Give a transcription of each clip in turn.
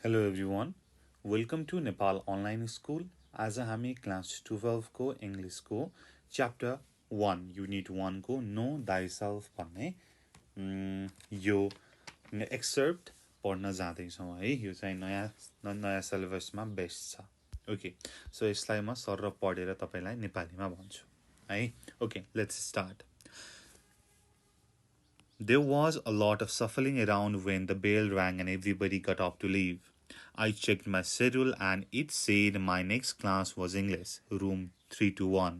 Hello everyone. Welcome to Nepal Online School. आज हामी class 12 को इंग्लिश को च्याप्टर 1 युनिट 1 को नो thyself भन्ने यो एक्सर्प्ट पढ्न जाँदैछौँ है। यो चाहिँ नयाँ सिलेबसमा बेस्ड छ। ओके, सो यसलाई म सरर पढेर तपाईलाई नेपालीमा भन्छु है। Okay, let's start. There was a lot of shuffling around when the bell rang and everybody got up to leave. I checked my schedule and it said my next class was English, room 321.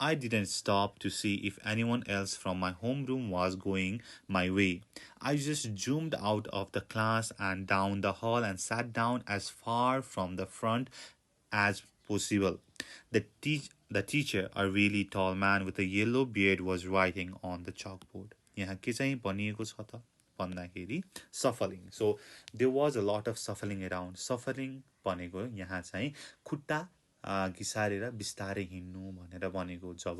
I didn't stop to see if anyone else from my homeroom was going my way. I just zoomed out of the class and down the hall and sat down as far from the front as possible. The teacher, a really tall man with a yellow beard, was writing on the chalkboard. यहाँ के चाहिँ भनिएको छ त भन्दाखेरि shuffling. So there was a lot of shuffling around. Shuffling भनेको यहाँ चाहिँ खुट्टा घिसारेर बिस्तारै हिँड्नु भनेर भनेको. जब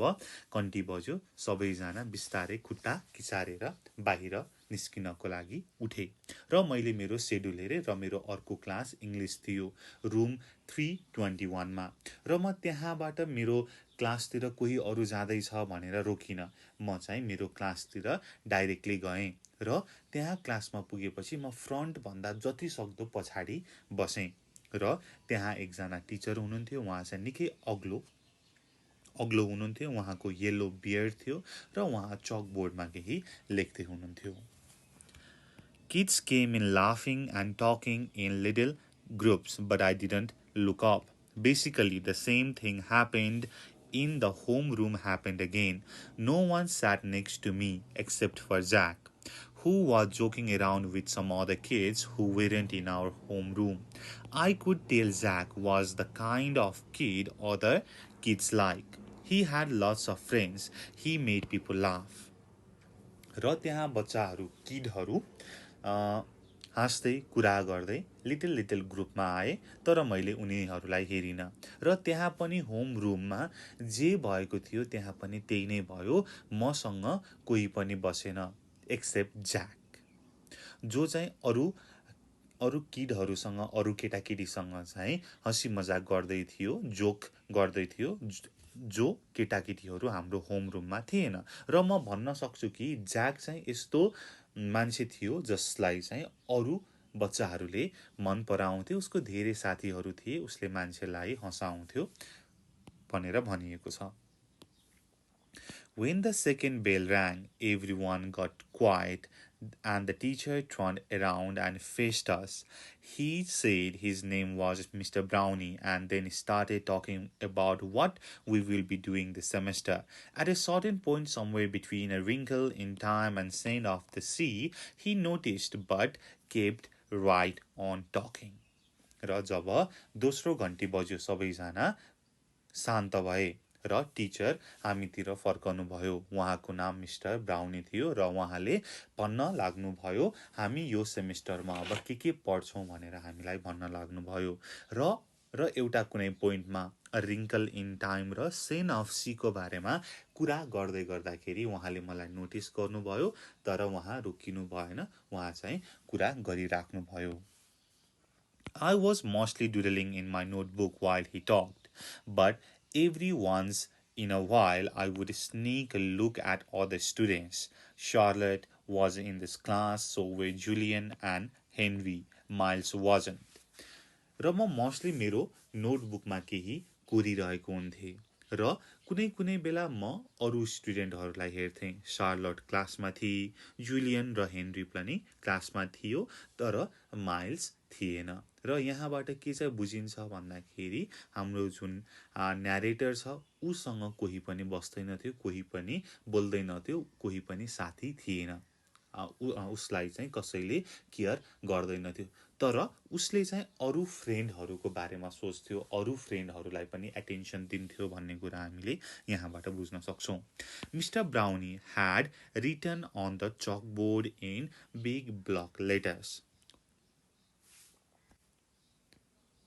घन्टी बज्यो सबैजना बिस्तारै खुट्टा घिसारेर बाहिर निस्किनको लागि उठे र मैले मेरो सेड्युल हेरेँ र मेरो अर्को क्लास इङ्ग्लिस थियो रुम 321 मा र म त्यहाँबाट मेरो क्लासतिर कोही अरू जाँदैछ भनेर रोकिन. म चाहिँ मेरो क्लासतिर डाइरेक्टली गएँ र त्यहाँ क्लासमा पुगेपछि म फ्रन्ट भन्दा जति सक्दो पछाडि बसेँ र त्यहाँ एकजना टिचर हुनुहुन्थ्यो. उहाँ चाहिँ निकै अग्लो हुनुहुन्थ्यो. उहाँको येलो बियर्ड थियो र उहाँ चकबोर्डमा केही लेख्दै हुनुहुन्थ्यो. Kids came in laughing and talking in little groups, but I didn't look up. Basically, the same thing happened in the homeroom happened again. No one sat next to me except for Jack, who was joking around with some other kids who weren't in our homeroom. I could tell Jack was the kind of kid other kids like. He had lots of friends. He made people laugh. र त्यहाँ बच्चाहरू किडहरू हाँस्दै कुरा गर्दै little little ग्रुपमा आए तर मैले उनीहरूलाई हेरिन र त्यहाँ पनि होम रुममा जे भएको थियो त्यहाँ पनि त्यही नै भयो. मसँग कोही पनि बसेन एक्सेप्ट ज्याक, जो चाहिँ अरू किडहरूसँग अरू केटाकेटीसँग चाहिँ हँसी मजाक गर्दै थियो, जोक गर्दै थियो, जो केटाकेटीहरू हाम्रो होम रुममा थिएन. र म भन्न सक्छु कि ज्याक चाहिँ यस्तो मान्छे थियो जसलाई चाहिँ अरू बच्चाहरूले मन पराउँथ्यो. उसको धेरै साथीहरू थिए, उसले मान्छेलाई हँसाउँथ्यो भनेर भनिएको छ. When the second bell rang, everyone got quiet and the teacher turned around and faced us. He said his name was Mr. Brownie and then started talking about what we will be doing this semester. At a certain point, somewhere between a wrinkle in time and Saint of the Sea, he noticed but kept right on talking. र जब दोस्रो घन्टी बज्यो सबैजना शान्त भए र teacher हामीतिर फर्कनु भयो. उहाँको नाम मिस्टर ब्राउनी थियो र उहाँले भन्न लाग्नुभयो हामी यो सेमिस्टरमा अब के पढ्छौँ भनेर हामीलाई भन्न लाग्नुभयो. र एउटा कुनै पोइन्टमा अ रिङ्कल इन टाइम र सेन अफ सीको बारेमा कुरा गर्दै गर्दाखेरि उहाँले मलाई नोटिस गर्नुभयो तर उहाँ रोकिनु भएन, उहाँ चाहिँ कुरा गरिराख्नुभयो. I was mostly doodling in my notebook while he talked, but every once in a while I would sneak a look at other students. Charlotte was in this class, so were Julian and Henry. Miles wasn't. र म mostly मेरो नोटबुकमा केही कोरिरहेको हुन्थेँ र कुनै कुनै बेला म अरू स्टुडेन्टहरूलाई हेर्थेँ. शार्लट क्लासमा थिए, जुलियन र हेनरी पनि क्लासमा थियो तर माइल्स थिएन. र यहाँबाट के चाहिँ बुझिन्छ भन्दाखेरि हाम्रो जुन न्यारेटर छ उसँग कोही पनि बस्दैनथ्यो, कोही पनि बोल्दैनथ्यो, कोही पनि साथी थिएन. उसलाई चाहिँ कसैले केयर गर्दैनथ्यो तर उसले चाहिँ अरू फ्रेन्डहरूको बारेमा सोच्थ्यो, अरू फ्रेन्डहरूलाई पनि एटेन्सन दिन्थ्यो भन्ने कुरा हामीले यहाँबाट बुझ्न सक्छौँ. Mister Browne had written on the chalkboard in big block letters.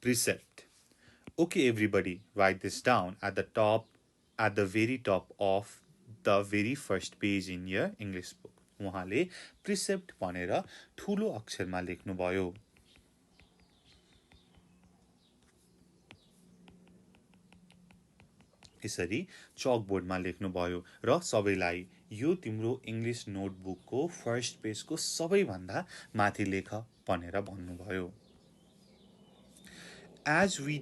Precept. Okay, everybody, write this down at the very top of the very first page in your English book. उहाँले precept भनेर ठुलो अक्षरमा लेख्नुभयो. यसरी चकबोर्डमा लेख्नुभयो र सबैलाई यो तिम्रो इङ्ग्लिस नोटबुकको फर्स्ट पेजको सबैभन्दा माथि लेख भनेर भन्नुभयो. As we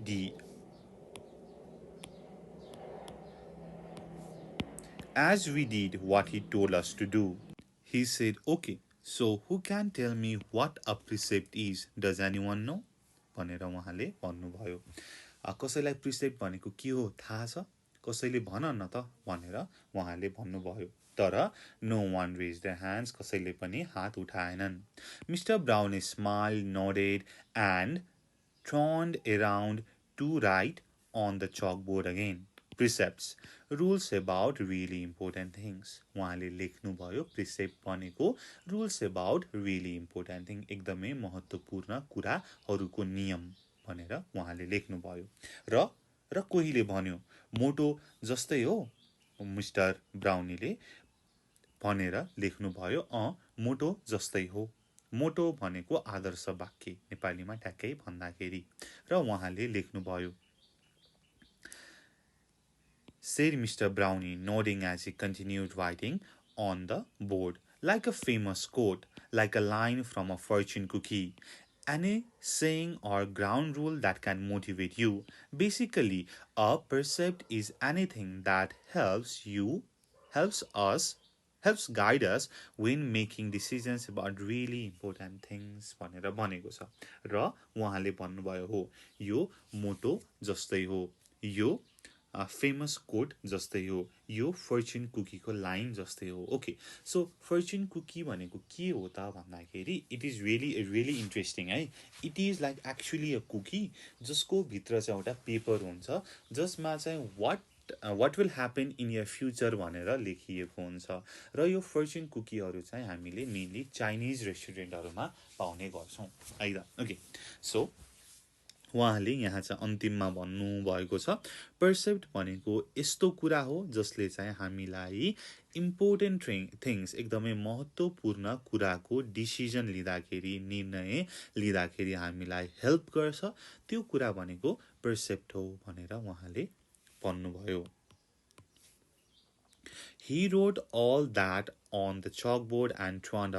did what he told us to do, he said, "Okay, so who can tell me what a precept is? Does anyone know?" भनेर उहाँले भन्नुभयो. कसैलाई प्रिसेप्ट भनेको के हो थाहा छ? कसैले भन न त भनेर उहाँले भन्नुभयो. तर no one raised their hands. कसैले पनि हात उठाएनन्. Mr. Brownie smiled, nodded, and turned around to write on the chalkboard again. Precepts, rules about really important things. उहाँले लेख्नुभयो प्रिसेप्ट भनेको rules about really important thing, एकदमै महत्त्वपूर्ण कुराहरूको नियम भनेर उहाँले लेख्नुभयो. र कोहीले भन्यो मोटो जस्तै हो. मिस्टर ब्राउनीले भनेर लेख्नुभयो मोटो जस्तै हो. मोटो भनेको आदर्श वाक्य नेपालीमा ठ्याक्कै भन्दाखेरि. र उहाँले लेख्नुभयो, said Mr. Brownie, nodding as he continued writing on the board. Like a famous quote, like a line from a fortune cookie, any saying or ground rule that can motivate you. Basically, a precept is anything that helps guide us when making decisions about really important things भनेर भनेको छ. र उहाँले भन्नुभयो हो यो मोटो जस्तै हो, यो फेमस कोट जस्तै हो, यो फर्चुन कुकीको लाइन जस्तै हो. ओके, सो फर्चुन कुकी भनेको के हो त भन्दाखेरि इट इज रियली इन्ट्रेस्टिङ है. It is like actually a cookie जसको भित्र चाहिँ एउटा पेपर हुन्छ जसमा चाहिँ what will happen in your future भनेर लेखिएको हुन्छ. र यो फर्चुन कुकीहरू चाहिँ हामीले मेनली चाइनिज रेस्टुरेन्टहरूमा पाउने गर्छौँ है त. ओके, सो उहाँले यहाँ चाहिँ अन्तिममा भन्नुभएको छ पर्सेप्ट भनेको यस्तो कुरा हो जसले चाहिँ हामीलाई इम्पोर्टेन्ट थिङ्स, एकदमै महत्त्वपूर्ण कुराको डिसिजन लिँदाखेरि, निर्णय लिँदाखेरि हामीलाई हेल्प गर्छ. त्यो कुरा भनेको पर्सेप्ट हो भनेर उहाँले भन्नुभयो. He wrote all that on the chalkboard and turned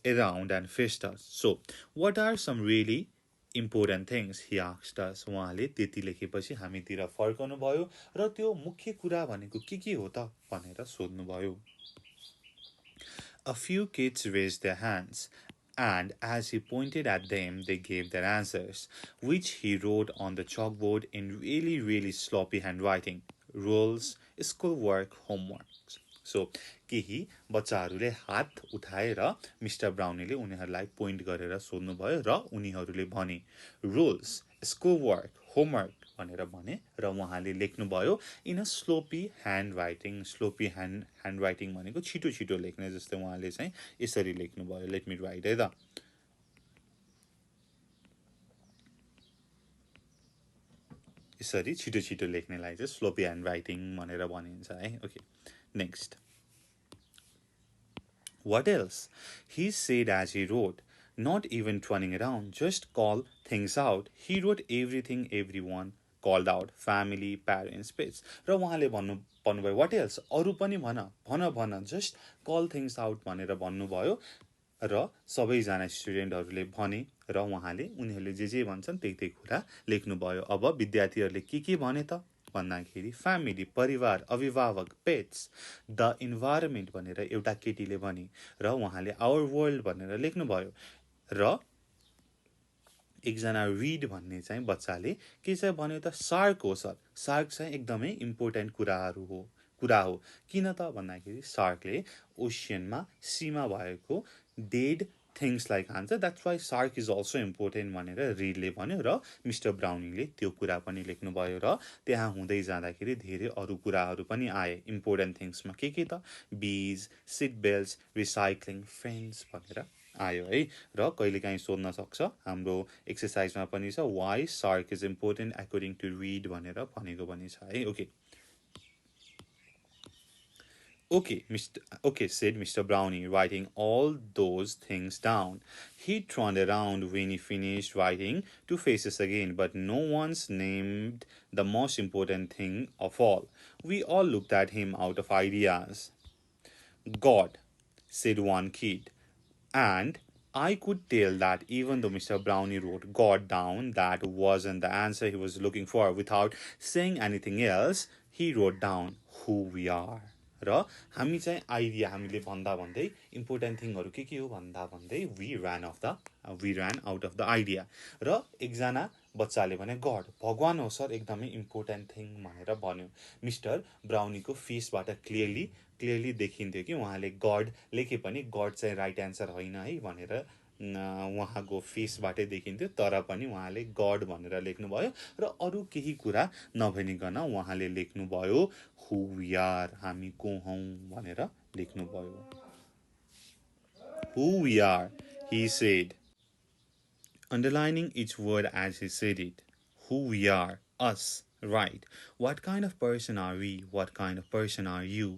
around and faced us. So, what are some really important things? He asked us. उहाँले त्यति लेखेपछि हामीतिर फर्कनु भयो र त्यो मुख्य कुरा भनेको के हो त भनेर सोध्नुभयो. A few kids raised their hands, and as he pointed at them, they gave their answers, which he wrote on the chalkboard in really sloppy handwriting. Rules, schoolwork, homework. So, केही बच्चाहरूले हात उठाएर मिस्टर ब्राउनीले उनीहरूलाई point गरेर सोध्नुभयो र उनीहरूले भने rules, स्कुलवर्क, homework भनेर भने र उहाँले लेख्नुभयो in a sloppy hand writing. Sloppy hand writing भनेको छिटो छिटो लेख्ने जस्तै उहाँले चाहिँ यसरी लेख्नुभयो. लेट मी राइट है त. यसरी छिटो छिटो लेख्नेलाई चाहिँ स्लोपी ह्यान्ड राइटिङ भनेर भनिन्छ है. Okay, next. What else? He said as he wrote, not even turning around, just call things out. He wrote everything everyone called out, family, parents, pets. र उहाँले भन्नुभयो what else? अरू पनि भन, just call things out भनेर भन्नुभयो र सबैजना स्टुडेन्टहरूले भने र उहाँले उनीहरूले जे भन्छन् त्यही कुरा लेख्नुभयो. अब विद्यार्थीहरूले के भने त भन्दाखेरि फ्यामिली, परिवार, अभिभावक, पेट्स, द इन्भाइरोमेन्ट भनेर एउटा केटीले भने र उहाँले आवर वर्ल्ड भनेर लेख्नुभयो. र एकजना रिड भन्ने चाहिँ बच्चाले के चाहिँ भन्यो त सार्क हो सर. सार्क चाहिँ एकदमै इम्पोर्टेन्ट कुरा हो. किन त भन्दाखेरि सार्कले ओसियनमा सीमा भएको डेड थिङ्सलाई खान्छ. That's why shark is also important भनेर रिडले भन्यो र मिस्टर ब्राउनीले त्यो कुरा पनि लेख्नुभयो. र त्यहाँ हुँदै जाँदाखेरि धेरै अरू कुराहरू पनि आए इम्पोर्टेन्ट थिङ्समा. के त बीज, सिट बेल्ट्स, रिसाइक्लिङ, फ्रेन्ड्स भनेर आयो है. र कहिलेकाहीँ सोध्न सक्छ हाम्रो एक्सर्साइजमा पनि छ why shark is important according to Reid भनेर भनेको पनि छ है. Okay, Okay, said Mr. Brownie, writing all those things down. He turned around when he finished writing to face us again, but no one's named the most important thing of all. We all looked at him out of ideas. God, said one kid. And I could tell that even though Mr. Brownie wrote God down, that wasn't the answer he was looking for. Without saying anything else, he wrote down who we are. र हामी चाहिँ idea हामीले भन्दा भन्दै important थिङहरू के हो भन्दा भन्दै we ran out of the idea र एकजना बच्चाले भने गड भगवान हो सर एकदमै इम्पोर्टेन्ट थिङ भनेर भन्यो मिस्टर ब्राउनीको फेसबाट क्लियरली देखिन्थ्यो कि उहाँले गड लेखे पनि गड चाहिँ राइट एन्सर होइन है भनेर उहाँको फेसबाटै देखिन्थ्यो तर पनि उहाँले गड भनेर लेख्नुभयो र अरू केही कुरा नभनिकन उहाँले लेख्नुभयो हु वी आर हामी को हौं भनेर लेख्नुभयो who we are he said, underlining each word as he said it. Who we are, us, right. What kind of person are we? What kind of person are you?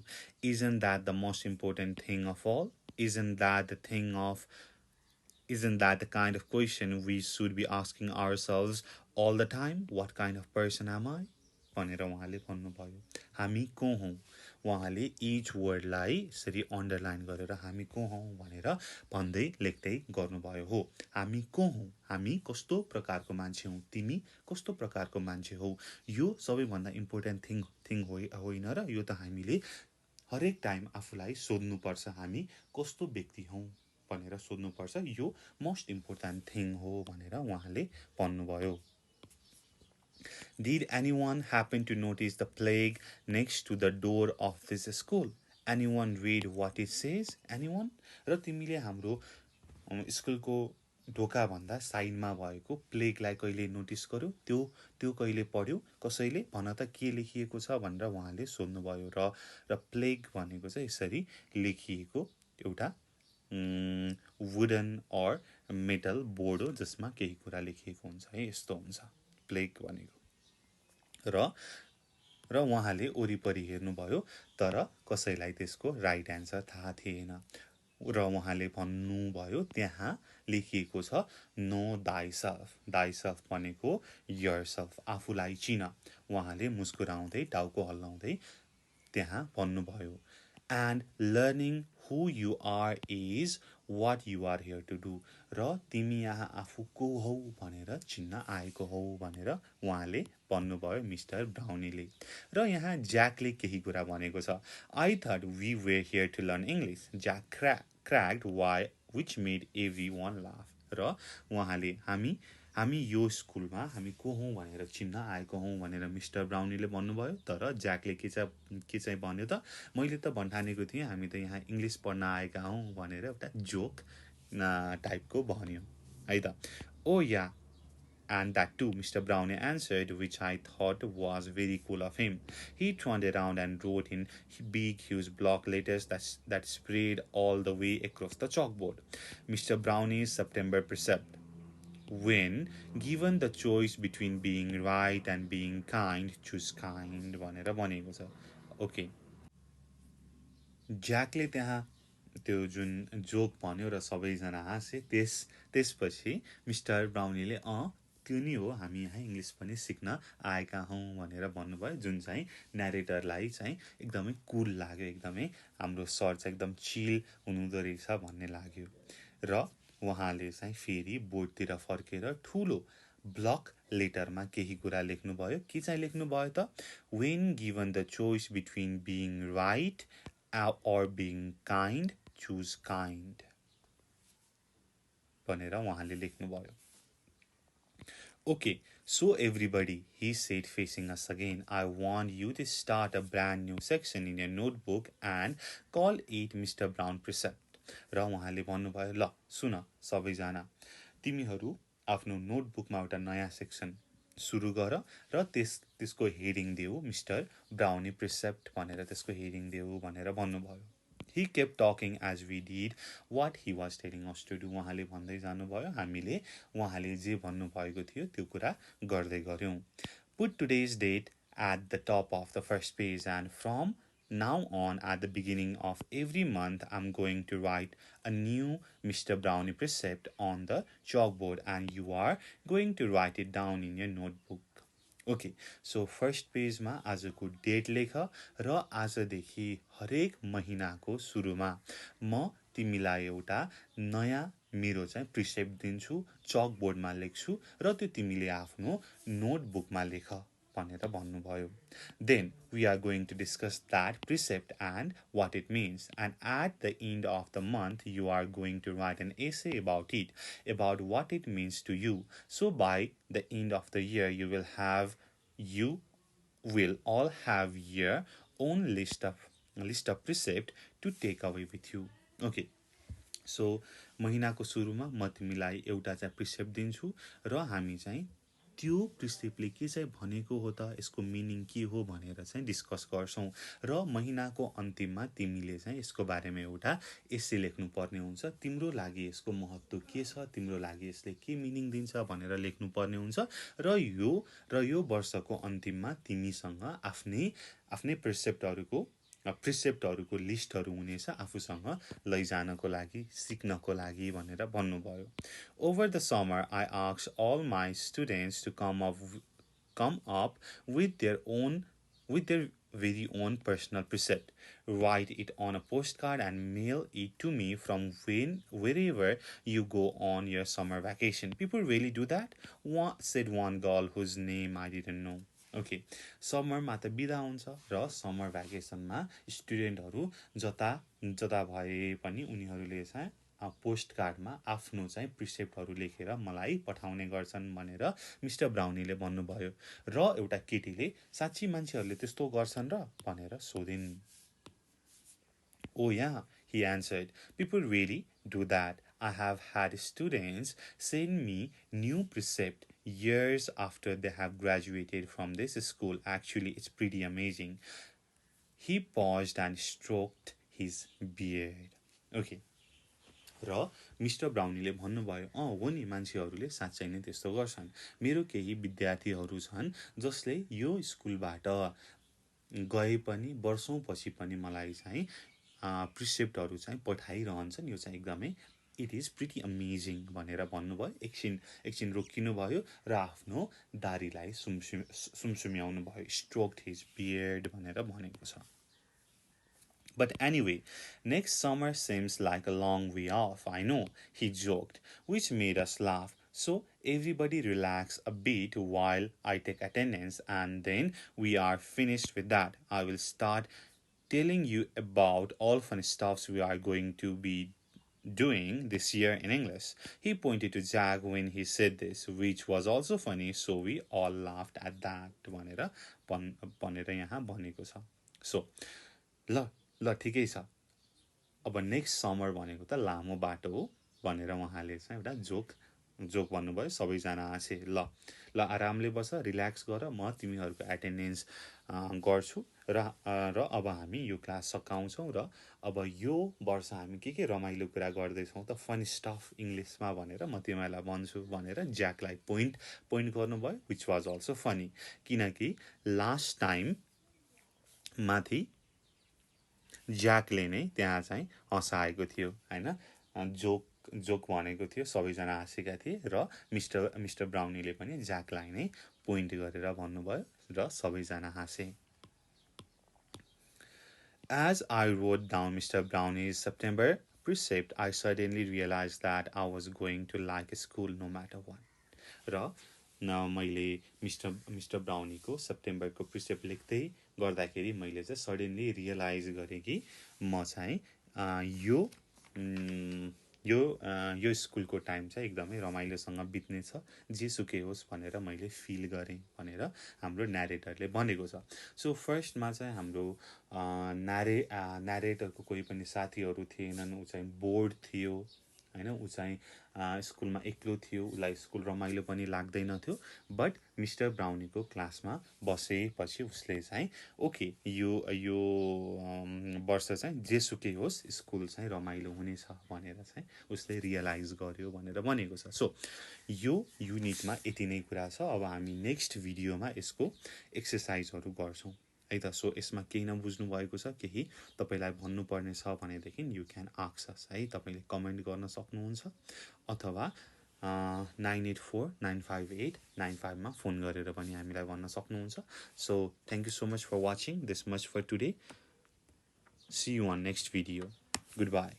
Isn't that the most important thing of all? Isn't that the kind of question we should be asking ourselves all the time? What kind of person am I? भनेर उहाँले भन्नुभयो हामी को हौं उहाँले each वर्डलाई यसरी underline गरेर हामी को हौं भनेर भन्दै लेख्दै गर्नुभयो हो हामी को हौं हामी कस्तो प्रकारको मान्छे हौं तिमी कस्तो प्रकारको मान्छे हौ यो सबैभन्दा इम्पोर्टेन्ट थिङ होइन र यो त हामीले हरेक टाइम आफूलाई सोध्नुपर्छ हामी कस्तो व्यक्ति हौं भनेर सोध्नुपर्छ यो मोस्ट इम्पोर्टेन्ट थिङ हो भनेर उहाँले भन्नुभयो Did anyone happen to notice the plague next to the door of this school? Anyone read what it says? Anyone? र तिमीले हाम्रो स्कुलको ढोका भन्दा साइडमा भएको प्लेगलाई कहिले नोटिस गर्यो त्यो कहिले पढ्यो कसैले भन त के लेखिएको छ भनेर उहाँले सोध्नुभयो र प्लेग भनेको चाहिँ यसरी लेखिएको एउटा वुडन अर मेटल बोर्ड हो जसमा केही कुरा लेखिएको हुन्छ है यस्तो हुन्छ प्लेग भनेको र उहाँले वरिपरि हेर्नुभयो तर कसैलाई त्यसको राइट एन्सर थाहा थिएन र उहाँले भन्नुभयो त्यहाँ लेखिएको छ नो दाइसेल्फ भनेको योरसेल्फ आफूलाई चिन उहाँले मुस्कुराउँदै टाउको हल्लाउँदै त्यहाँ भन्नुभयो and learning who you are is what you are here to do र तिमी यहाँ आफू को हौ भनेर चिन्न आएको हौ भनेर उहाँले भन्नुभयो मिस्टर ब्राउनीले र यहाँ ज्याकले केही कुरा भनेको छ I thought we were here to learn English. Jack cracked why which made everyone laugh र उहाँले हामी यो स्कुलमा हामी को हौं भनेर चिन्न आएको हौं भनेर मिस्टर ब्राउनीले भन्नुभयो तर ज्याकले के चाहिँ भन्यो त मैले त भन्ठानेको थिएँ हामी त यहाँ इंग्लिश पढ्न आएका हौं भनेर एउटा जोक टाइपको भन्यो है त ओ या And that too, Mr. Brownie answered, which I thought was very cool of him. He turned around and wrote in big, huge block letters that spread all the way across the chalkboard. Mr. Brownie's September Precept. When given the choice between being right and being kind, choose kind. भनेर भनेको छ. Okay. ज्याकले त्यहाँ त्यो जुन joke भन्यो र सबैजना हाँसे त्यसपछि मिस्टर ब्राउनीले त्यो नि हो हामी यहाँ इंग्लिश पनि सिक्न आएका हौं भनेर भन्नुभयो जुन चाहिँ न्यारेटरलाई चाहिँ एकदमै कुल लाग्यो एकदमै हाम्रो सर चाहिँ एकदम चिल हुनुहुँदो रहेछ भन्ने लाग्यो र उहाँले चाहिँ फेरि बोर्डतिर फर्केर ठूलो ब्लक लेटरमा केही कुरा लेख्नुभयो के चाहिँ लेख्नुभयो त when given the choice between being right or being kind choose kind भनेर उहाँले लेख्नुभयो Okay, so everybody, he said facing us again, I want you to start a brand new section in your notebook and call it Mr. Brown Precept. र उहाँले भन्नुभयो ल सुन सबैजना तिमीहरू आफ्नो नोटबुकमा एउटा नयाँ सेक्सन सुरु गर र त्यसको हेडिङ देऊ मिस्टर ब्राउनी प्रिसेप्ट भनेर त्यसको हेडिङ देऊ भनेर भन्नुभयो He kept talking as we did what he was telling us to do. उहाँले भन्दै जानुभयो हामीले उहाँले जे भन्नुभएको थियो त्यो कुरा गर्दै गर्यौं Put today's date at the top of the first page and from now on, at the beginning of every month, I'm going to write a new Mr. Brownie precept on the chalkboard, and you are going to write it down in your notebook. Okay so first पेजमा आजको date लेख र आजदेखि हरेक महिनाको सुरुमा म तिमीलाई एउटा नयाँ मेरो चाहिँ प्रिसेप्ट दिन्छु, चकबोर्डमा लेख्छु र त्यो तिमीले आफ्नो नोटबुकमा लेख भनेर भन्नुभयो. Then we are going to discuss that precept and what it means. And at the end of the month, you are going to write an essay about it, about what it means to you. So by the end of the year, you will all have your own list of precept to take away with you. Okay. So महिनाको सुरुमा म तिमीलाई एउटा चाहिँ precept दिन्छु र हामी चाहिँ त्यो प्रिसेप्टले के चाहिँ भनेको हो त, यसको मिनिङ के हो भनेर चाहिँ डिस्कस गर्छौं र महिनाको अन्तिममा तिमीले चाहिँ यसको बारेमा एउटा एस्से लेख्नु पर्ने हुन्छ. तिम्रो लागि यसको महत्त्व के छ, तिम्रो लागि यसले के मिनिङ दिन्छ भनेर लेख्नु पर्ने हुन्छ र यो वर्षको अन्तिममा तिमीसँग आफ्नै प्रिसेप्टहरूको लिस्टहरू हुनेछ आफूसँग लैजानको लागि, सिक्नको लागि भनेर भन्नुभयो. Over the summer, I asked all my students to come up with their very own personal precept. Write it on a postcard and mail it to me from wherever you go on your summer vacation. People really do that? Said one girl whose name I didn't know. Okay समरमा त बिदा हुन्छ र summer भ्याकेसनमा स्टुडेन्टहरू जता भए पनि उनीहरूले चाहिँ पोस्ट कार्डमा आफ्नो चाहिँ प्रिसेप्टहरू लेखेर मलाई पठाउने गर्छन् भनेर मिस्टर ब्राउनीले भन्नुभयो र एउटा केटीले साच्चै मान्छेहरूले त्यस्तो गर्छन् र भनेर सोधिन्. Oh yeah, he answered. People really do that. I have had students send me new precept years after they have graduated from this school. Actually, it's pretty amazing. He paused and stroked his beard. Okay. र mister ब्राउनीले भन्नुभयो हो नि, मान्छेहरूले साँच्चै नै त्यस्तो गर्छन्. मेरो केही विद्यार्थीहरू छन् जसले यो स्कुलबाट गए पनि वर्षौंपछि पनि मलाई चाहिँ प्रिसेप्टहरू चाहिँ पठाइरहन्छन्. यो चाहिँ एकदमै इट इज प्रिटी अमेजिङ भनेर भन्नुभयो. एकछिन रोकिनुभयो र आफ्नो दारीलाई सुमसुम्याउनु भयो. स्ट्रोक्ड हिज बियर्ड भनेर भनेको छ. But anyway, next summer seems like a long way off, I know, he joked, which made us laugh. So everybody relax a bit while I take attendance, and then we are finished with that. I will start telling you about all fun stuffs we are going to be doing this year in English. He pointed to Jack when he said this, which was also funny, so we all laughed at that. भनेर यहाँ भनेको छ. So, ल ठिकै छ. अब next summer भनेको त लामो बाटो हो भनेर उहाँले चाहिँ एउटा जोक भन्नुभयो. सबैजना हाँसे. ल आरामले बस, रिल्याक्स गर, म तिमीहरूको एटेन्डेन्स गर्छु र अब हामी यो क्लास सकाउँछौँ र अब यो वर्ष हामी के रमाइलो कुरा गर्दैछौँ त, फन स्टफ इङ्ग्लिसमा भनेर म तिमीहरूलाई भन्छु भनेर ज्याकलाई पोइन्ट गर्नुभयो. विच वाज अल्सो फनी, किनकि लास्ट टाइम माथि ज्याकले नै त्यहाँ चाहिँ हँसाएको थियो होइन, जोक भनेको थियो, सबैजना हाँसेका थिए र मिस्टर ब्राउनीले पनि ज्याकलाई नै पोइन्ट गरेर भन्नुभयो र सबैजना हाँसे. As I wrote down Mr. Brownie's September precept, I suddenly realized that I was going to like school no matter what. र मैले मिस्टर ब्राउनीको सेप्टेम्बरको प्रिसेप्ट लेख्दै गर्दाखेरि मैले चाहिँ सडनली रियलाइज गरेँ कि म चाहिँ यो स्कुलको टाइम चाहिँ एकदमै रमाइलोसँग बित्नेछ, जेसुकै होस् भनेर मैले फिल गरेँ भनेर हाम्रो न्यारेटरले भनेको छ. सो फर्स्टमा चाहिँ हाम्रो न्यारेटरको कोही पनि साथीहरू थिएनन्. ऊ चाहिँ बोर्ड थियो होइन, ऊ चाहिँ स्कुलमा एक्लो थियो, उसलाई स्कुल रमाइलो पनि लाग्दैन थियो. बट मिस्टर ब्राउनीको क्लासमा बसेपछि उसले चाहिँ ओके यो वर्ष चाहिँ जेसुकै होस् स्कुल चाहिँ रमाइलो हुनेछ भनेर चाहिँ उसले रियलाइज गर्यो भनेर भनेको छ. सो यो युनिटमा यति नै कुरा छ. अब हामी नेक्स्ट भिडियोमा यसको एक्सर्साइजहरू गर्छौँ. है त। सो यसमा केही नबुझ्नु भएको छ, केही तपाईलाई भन्नुपर्ने छ भनेदेखि यु क्यान आस्क अस है, तपाईले कमेन्ट गर्न सक्नुहुन्छ अथवा 98495895 मा फोन गरेर पनि हामीलाई भन्न सक्नुहुन्छ। So thank you so much for watching, this much for today, see you on next video, good by.